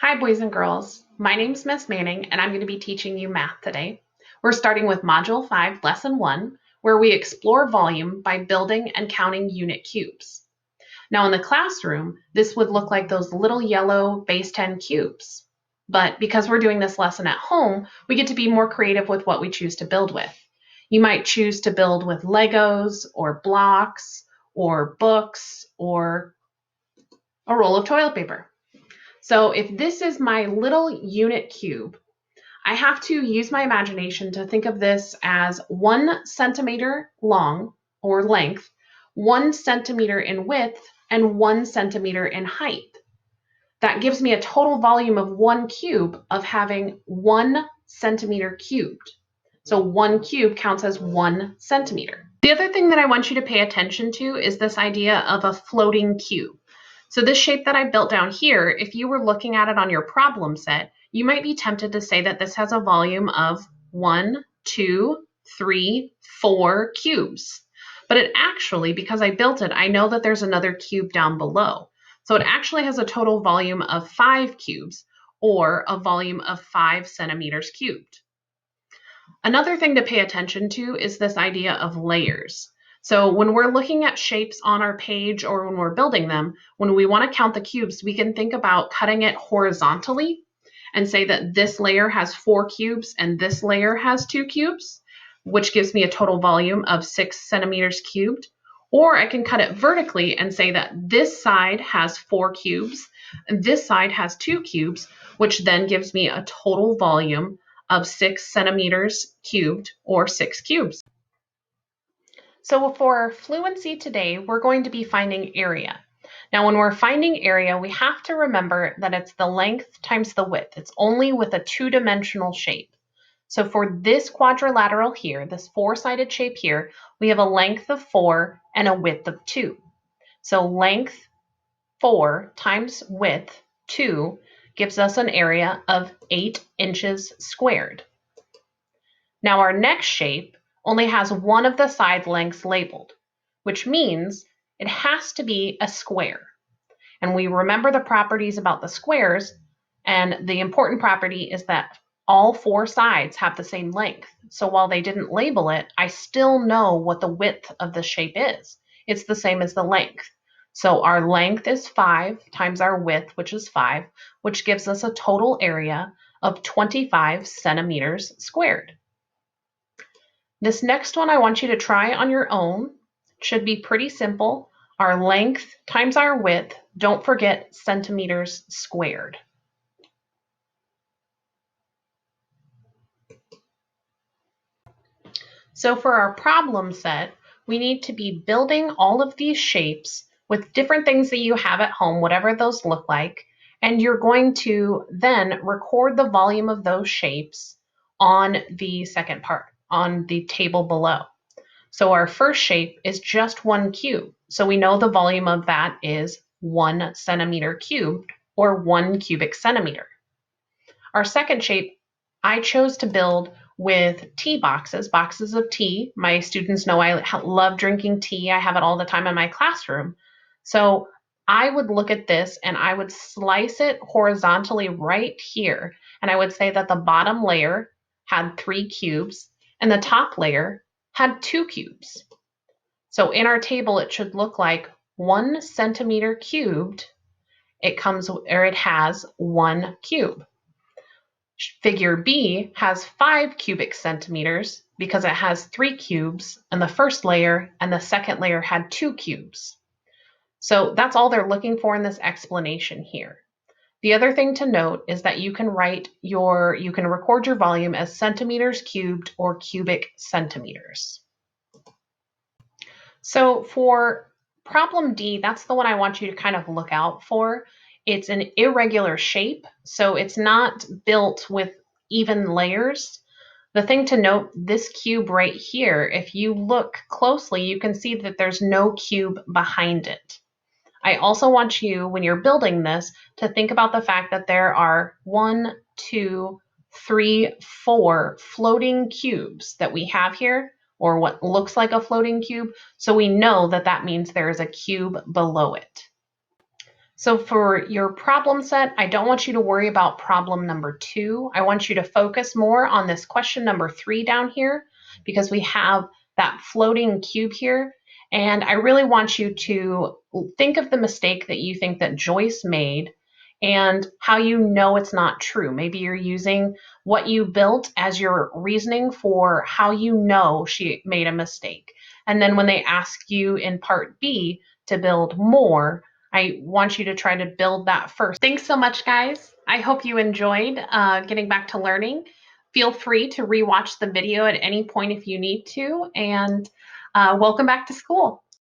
Hi, boys and girls. My name is Miss Manning, and I'm going to be teaching you math today. We're starting with Module 5, Lesson 1, where we explore volume by building and counting unit cubes. Now, in the classroom, this would look like those little yellow base 10 cubes. But because we're doing this lesson at home, we get to be more creative with what we choose to build with. You might choose to build with Legos, or blocks, or books, or a roll of toilet paper. So if this is my little unit cube, I have to use my imagination to think of this as 1 centimeter long or length, 1 centimeter in width, and 1 centimeter in height. That gives me a total volume of 1 cube of having 1 centimeter cubed. So 1 cube counts as 1 centimeter. The other thing that I want you to pay attention to is this idea of a floating cube. So this shape that I built down here, if you were looking at it on your problem set, you might be tempted to say that this has a volume of 1, 2, 3, 4 cubes. But it actually, because I built it, I know that there's another cube down below. So it actually has a total volume of 5 cubes, or a volume of 5 centimeters cubed. Another thing to pay attention to is this idea of layers. So when we're looking at shapes on our page or when we're building them, when we want to count the cubes, we can think about cutting it horizontally and say that this layer has 4 cubes and this layer has 2 cubes, which gives me a total volume of 6 centimeters cubed. Or I can cut it vertically and say that this side has 4 cubes and this side has 2 cubes, which then gives me a total volume of 6 centimeters cubed, or 6 cubes. So for fluency today, we're going to be finding area. Now, when we're finding area, we have to remember that it's the length times the width. It's only with a two-dimensional shape. So for this quadrilateral here, this four-sided shape here, we have a length of 4 and a width of 2. So length 4 times width 2 gives us an area of 8 inches squared. Now our next shape only has one of the side lengths labeled, which means it has to be a square. And we remember the properties about the squares, and the important property is that all 4 sides have the same length. So while they didn't label it, I still know what the width of the shape is. It's the same as the length. So our length is 5 times our width, which is 5, which gives us a total area of 25 centimeters squared. This next one I want you to try on your own. It should be pretty simple. Our length times our width, don't forget centimeters squared. So for our problem set, we need to be building all of these shapes with different things that you have at home, whatever those look like, and you're going to then record the volume of those shapes on the second part, on the table below. So our first shape is just 1 cube. So we know the volume of that is 1 centimeter cubed, or 1 cubic centimeter. Our second shape, I chose to build with tea boxes, boxes of tea. My students know I love drinking tea. I have it all the time in my classroom. So I would look at this and I would slice it horizontally right here. And I would say that the bottom layer had 3 cubes and the top layer had 2 cubes. So in our table, it should look like 1 centimeter cubed. It has 1 cube. Figure B has 5 cubic centimeters because it has 3 cubes in the first layer and the second layer had 2 cubes. So that's all they're looking for in this explanation here. The other thing to note is that you can record your volume as centimeters cubed or cubic centimeters. So for problem D, that's the one I want you to kind of look out for. It's an irregular shape, so it's not built with even layers. The thing to note, this cube right here, if you look closely, you can see that there's no cube behind it. I also want you, when you're building this, to think about the fact that there are 1, 2, 3, 4 floating cubes that we have here, or what looks like a floating cube, so we know that that means there is a cube below it. So for your problem set, I don't want you to worry about problem number 2. I want you to focus more on this question number 3 down here because we have that floating cube here. And I really want you to think of the mistake that you think that Joyce made and how you know it's not true. Maybe you're using what you built as your reasoning for how you know she made a mistake. And then when they ask you in part B to build more, I want you to try to build that first. Thanks so much, guys. I hope you enjoyed getting back to learning. Feel free to rewatch the video at any point if you need to, and welcome back to school.